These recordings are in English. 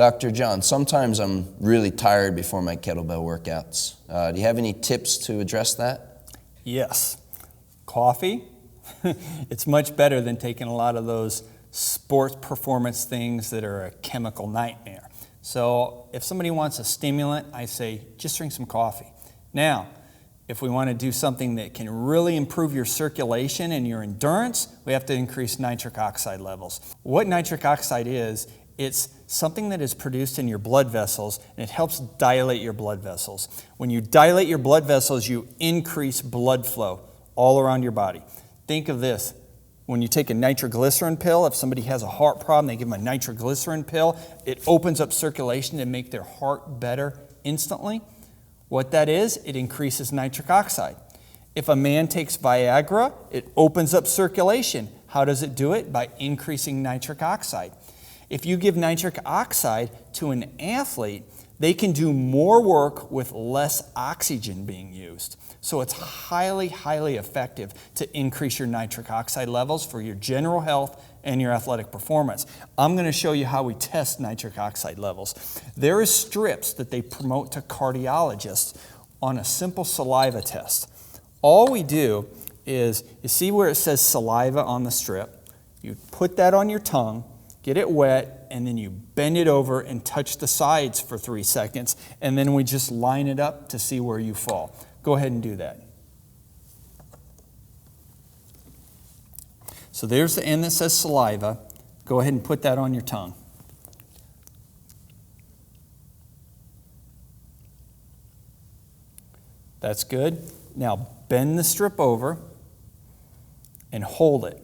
Dr. John, sometimes I'm really tired before my kettlebell workouts. Do you have any tips to address that? Yes. Coffee. It's much better than taking a lot of those sports performance things that are a chemical nightmare. So if somebody wants a stimulant, I say just drink some coffee. Now, if we want to do something that can really improve your circulation and your endurance, we have to increase nitric oxide levels. What nitric oxide is, it's something that is produced in your blood vessels, and it helps dilate your blood vessels. When you dilate your blood vessels, you increase blood flow all around your body. Think of this. When you take a nitroglycerin pill, if somebody has a heart problem, they give them a nitroglycerin pill, it opens up circulation to make their heart better instantly. What that is, it increases nitric oxide. If a man takes Viagra, it opens up circulation. How does it do it? By increasing nitric oxide. If you give nitric oxide to an athlete, they can do more work with less oxygen being used. So it's highly, highly effective to increase your nitric oxide levels for your general health and your athletic performance. I'm going to show you how we test nitric oxide levels. There is strips that they promote to cardiologists on a simple saliva test. All we do is, you see where it says saliva on the strip? You put that on your tongue, get it wet, and then you bend it over and touch the sides for 3 seconds, and then we just line it up to see where you fall. Go ahead and do that. So there's the end that says saliva. Go ahead and put that on your tongue. That's good. Now bend the strip over and hold it.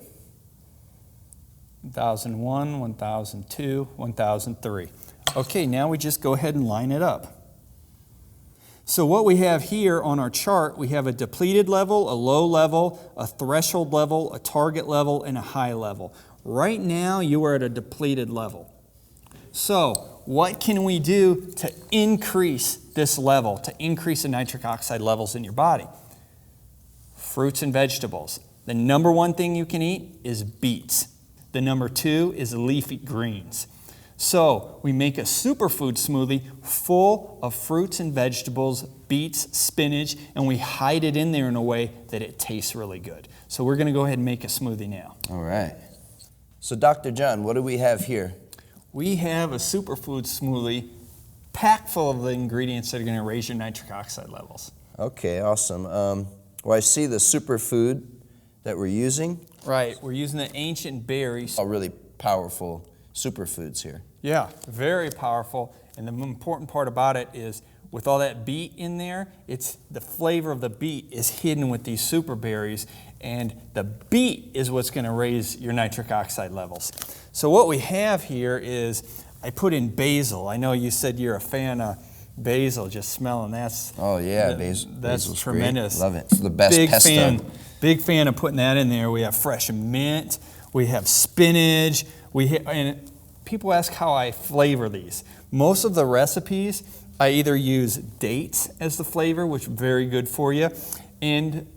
1001, 1002, 1003. Okay, now we just go ahead and line it up. So what we have here on our chart, we have a depleted level, a low level, a threshold level, a target level, and a high level. Right now, you are at a depleted level. So what can we do to increase this level, to increase the nitric oxide levels in your body? Fruits and vegetables. The number one thing you can eat is beets. The number two is leafy greens. So we make a superfood smoothie full of fruits and vegetables, beets, spinach, and we hide it in there in a way that it tastes really good. So we're going to go ahead and make a smoothie now. All right. So Dr. John, what do we have here? We have a superfood smoothie packed full of the ingredients that are going to raise your nitric oxide levels. Okay, awesome. Well, I see the superfood that we're using. Right, we're using the ancient berries. All really powerful superfoods here. Yeah, very powerful. And the important part about it is with all that beet in there, it's the flavor of the beet is hidden with these super berries, and the beet is what's going to raise your nitric oxide levels. So what we have here is, I put in basil. I know you said you're a fan of basil, just smelling that's... Oh yeah, basil. That's Basil's tremendous. Great. Love it. It's the best pesto. Big fan of putting that in there. We have fresh mint, we have spinach, and people ask how I flavor these. Most of the recipes, I either use dates as the flavor, which is very good for you, and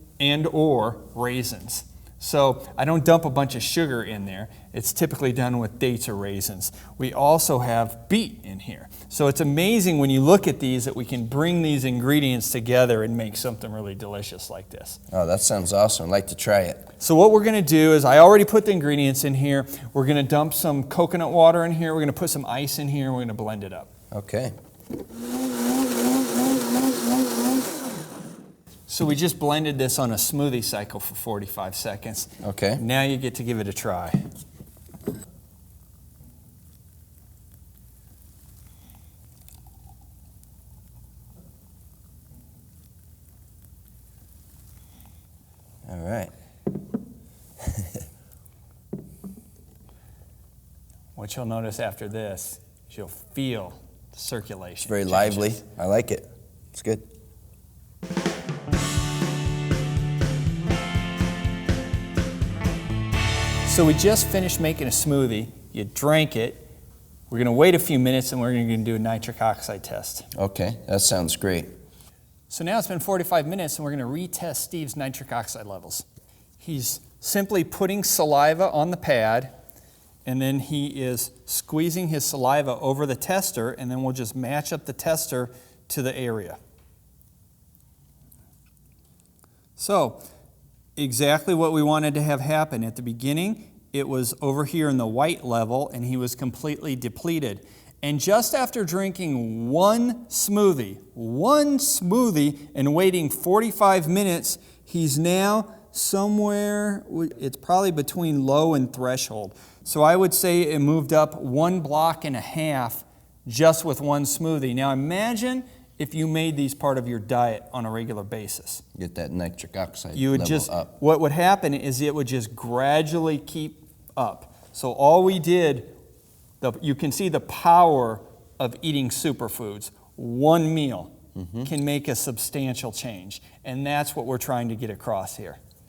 or raisins. So I don't dump a bunch of sugar in there. It's typically done with dates or raisins. We also have beet in here. So it's amazing when you look at these that we can bring these ingredients together and make something really delicious like this. Oh, that sounds awesome. I'd like to try it. So what we're going to do is, I already put the ingredients in here. We're going to dump some coconut water in here. We're going to put some ice in here, and we're going to blend it up. Okay. So we just blended this on a smoothie cycle for 45 seconds. Okay. Now you get to give it a try. All right. What you'll notice after this is you'll feel the circulation. It's very changes. lively. I like it. It's good. So we just finished making a smoothie. You drank it. We're going to wait a few minutes and we're going to do a nitric oxide test. Okay, that sounds great. So now it's been 45 minutes and we're going to retest Steve's nitric oxide levels. He's simply putting saliva on the pad And then he is squeezing his saliva over the tester, and then we'll just match up the tester to the area. So, exactly what we wanted to have happen. At the beginning, it was over here in the white level, and he was completely depleted. And just after drinking one smoothie, and waiting 45 minutes, he's now somewhere, it's probably between low and threshold. So I would say it moved up 1.5 blocks just with one smoothie. Now imagine if you made these part of your diet on a regular basis. Get that nitric oxide You would level just, up. what would happen is it would just gradually keep up. So all we did, you can see the power of eating superfoods. One meal can make a substantial change. And that's what we're trying to get across here.